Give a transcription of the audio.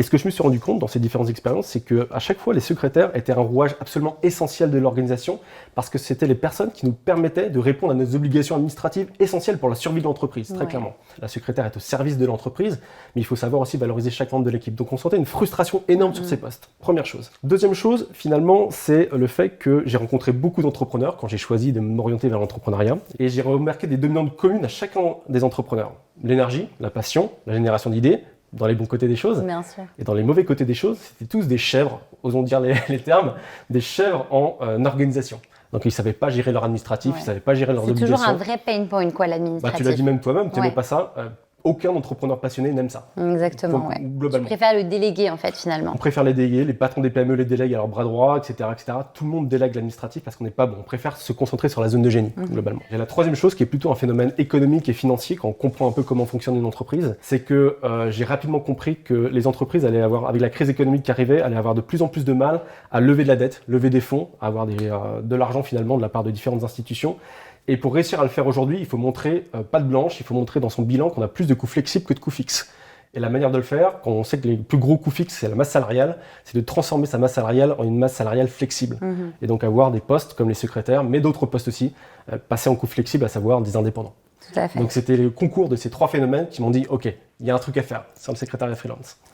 Et ce que je me suis rendu compte dans ces différentes expériences, c'est qu'à chaque fois, les secrétaires étaient un rouage absolument essentiel de l'organisation parce que c'était les personnes qui nous permettaient de répondre à nos obligations administratives essentielles pour la survie de l'entreprise, très clairement. La secrétaire est au service de l'entreprise, mais il faut savoir aussi valoriser chaque membre de l'équipe. Donc on sentait une frustration énorme sur ces postes. Première chose. Deuxième chose, finalement, c'est le fait que j'ai rencontré beaucoup d'entrepreneurs quand j'ai choisi de m'orienter vers l'entrepreneuriat et j'ai remarqué des dominantes communes à chacun des entrepreneurs. L'énergie, la passion, la génération d'idées, dans les bons côtés des choses. Bien sûr. Et dans les mauvais côtés des choses, c'était tous des chèvres, osons dire les termes, des chèvres en organisation. Donc ils ne savaient pas gérer leur administratif, ils ne savaient pas gérer leurs obligations. C'est toujours un vrai pain point, quoi, l'administratif. Tu l'as dit même toi-même, tu n'aimais pas ça. Aucun entrepreneur passionné n'aime ça. Exactement, globalement. Je préfère le déléguer, en fait, finalement. On préfère les déléguer, les patrons des PME les délèguent à leur bras droit, etc., etc. Tout le monde délègue l'administratif parce qu'on n'est pas bon. On préfère se concentrer sur la zone de génie, globalement. Et la troisième chose, qui est plutôt un phénomène économique et financier, quand on comprend un peu comment fonctionne une entreprise, c'est que j'ai rapidement compris que les entreprises allaient avoir, avec la crise économique qui arrivait, allaient avoir de plus en plus de mal à lever de la dette, lever des fonds, à avoir de l'argent finalement de la part de différentes institutions. Et pour réussir à le faire aujourd'hui, il faut montrer patte blanche, il faut montrer dans son bilan qu'on a plus de coûts flexibles que de coûts fixes. Et la manière de le faire, quand on sait que les plus gros coûts fixes, c'est la masse salariale, c'est de transformer sa masse salariale en une masse salariale flexible. Et donc avoir des postes comme les secrétaires, mais d'autres postes aussi, passer en coûts flexibles, à savoir des indépendants. Tout à fait. Donc c'était le concours de ces trois phénomènes qui m'ont dit « Ok, il y a un truc à faire sur le secrétariat freelance ».